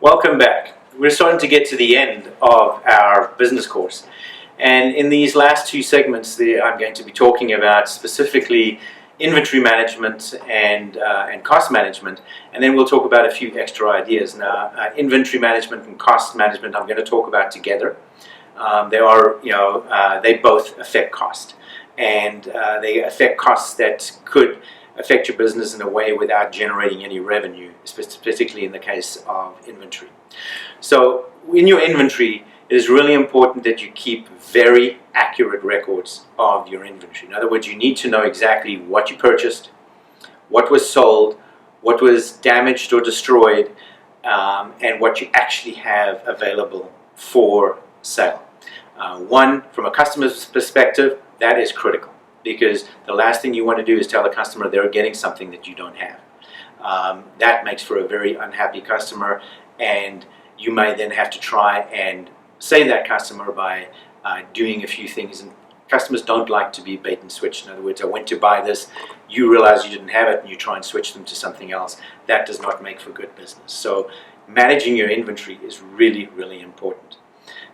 Welcome back. We're starting to get to the end of our business course. And in these last two segments, I'm going to be talking about specifically inventory management and cost management. And then we'll talk about a few extra ideas. Now, inventory management and cost management I'm going to talk about together. They both affect cost. And they affect costs that could affect your business in a way without generating any revenue, specifically in the case of inventory. So in your inventory, it is really important that you keep very accurate records of your inventory. In other words, you need to know exactly what you purchased, what was sold, what was damaged or destroyed, and what you actually have available for sale. From a customer's perspective, that is critical, because the last thing you want to do is tell a customer they're getting something that you don't have. That makes for a very unhappy customer, and you may then have to try and save that customer by doing a few things. And customers don't like to be bait and switched. In other words, I went to buy this, you realize you didn't have it, and you try and switch them to something else. That does not make for good business. So managing your inventory is really, really important.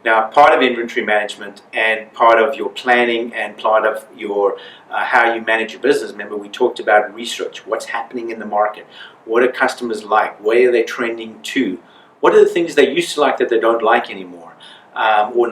Now, part of inventory management and part of your planning and part of your how you manage your business, remember we talked about research. What's happening in the market? What are customers like? Where are they trending to? What are the things they used to like that they don't like anymore, or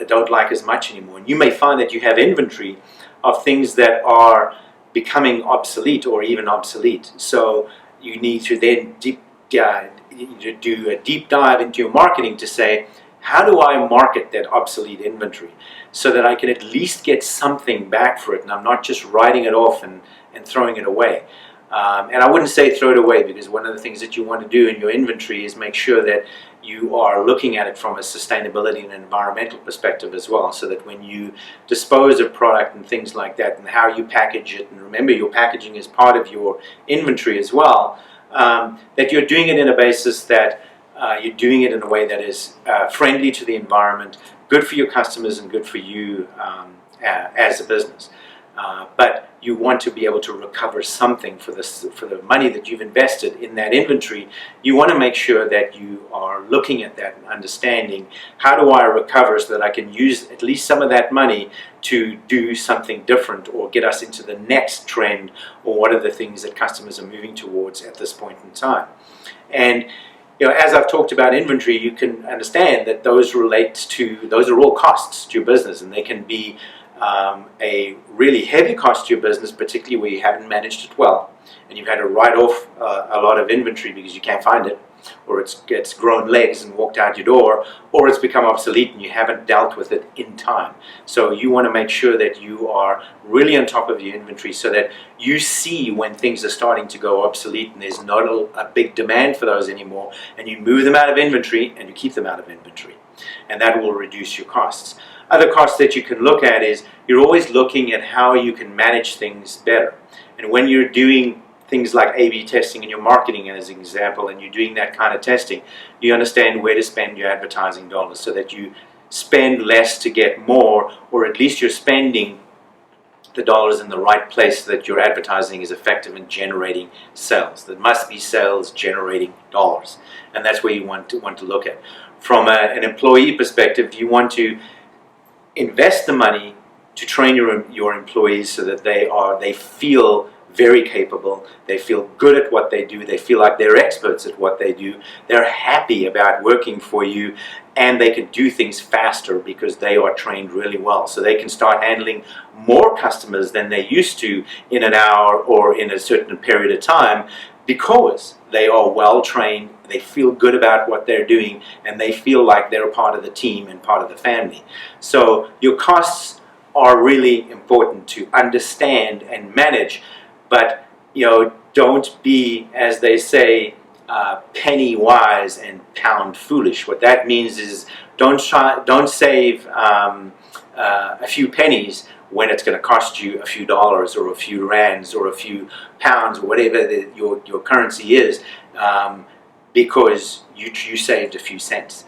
don't like as much anymore? And you may find that you have inventory of things that are becoming obsolete or even obsolete. So you need to then do a deep dive into your marketing to say, how do I market that obsolete inventory so that I can at least get something back for it and I'm not just writing it off and throwing it away. And I wouldn't say throw it away, because one of the things that you want to do in your inventory is make sure that you are looking at it from a sustainability and environmental perspective as well, so that when you dispose of product and things like that and how you package it, and remember your packaging is part of your inventory as well, that you're doing it in a basis that you're doing it in a way that is friendly to the environment, good for your customers and good for you as a business. But you want to be able to recover something for the money that you've invested in that inventory. You want to make sure that you are looking at that and understanding, how do I recover so that I can use at least some of that money to do something different or get us into the next trend, or what are the things that customers are moving towards at this point in time. And as I've talked about inventory, you can understand that those are all costs to your business, and they can be a really heavy cost to your business, particularly where you haven't managed it well, and you've had to write off a lot of inventory because you can't find it, or it's grown legs and walked out your door, or it's become obsolete and you haven't dealt with it in time. So you want to make sure that you are really on top of your inventory, so that you see when things are starting to go obsolete and there's not a big demand for those anymore, and you move them out of inventory and you keep them out of inventory, and that will reduce your costs. Other costs that you can look at is you're always looking at how you can manage things better. And when you're doing things like A/B testing in your marketing, as an example, and you're doing that kind of testing, you understand where to spend your advertising dollars so that you spend less to get more, or at least you're spending the dollars in the right place so that your advertising is effective in generating sales. There must be sales generating dollars, and that's where you want to look at. From an employee perspective, you want to invest the money to train your employees so that they feel very capable, they feel good at what they do, they feel like they're experts at what they do, they're happy about working for you, and they can do things faster because they are trained really well. So they can start handling more customers than they used to in an hour or in a certain period of time, because they are well trained, they feel good about what they're doing, and they feel like they're a part of the team and part of the family. So your costs are really important to understand and manage, but don't be, as they say, penny wise and pound foolish. What that means is don't save a few pennies when it's going to cost you a few dollars or a few rands or a few pounds or whatever your currency is, because you saved a few cents.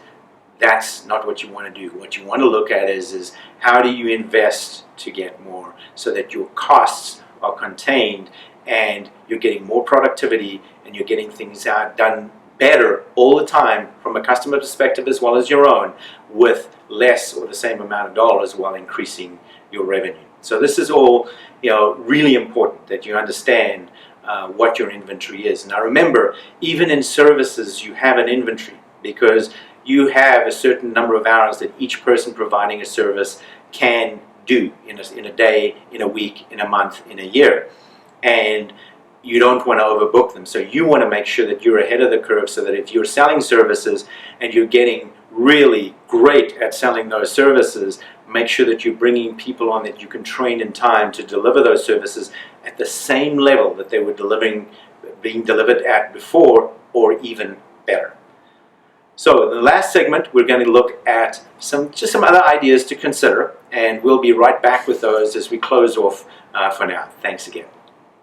That's not what you want to do. What you want to look at is how do you invest to get more, so that your costs are contained and you're getting more productivity and you're getting things done better all the time from a customer perspective as well as your own, with less or the same amount of dollars while increasing your revenue. So this is all, really important that you understand what your inventory is. Now remember, even in services you have an inventory, because you have a certain number of hours that each person providing a service can do in a day, in a week, in a month, in a year. And you don't want to overbook them. So you want to make sure that you're ahead of the curve, so that if you're selling services and you're getting really great at selling those services, make sure that you're bringing people on that you can train in time to deliver those services at the same level that they were being delivered at before, or even better. So in the last segment, we're going to look at some other ideas to consider, and we'll be right back with those as we close off for now. Thanks again.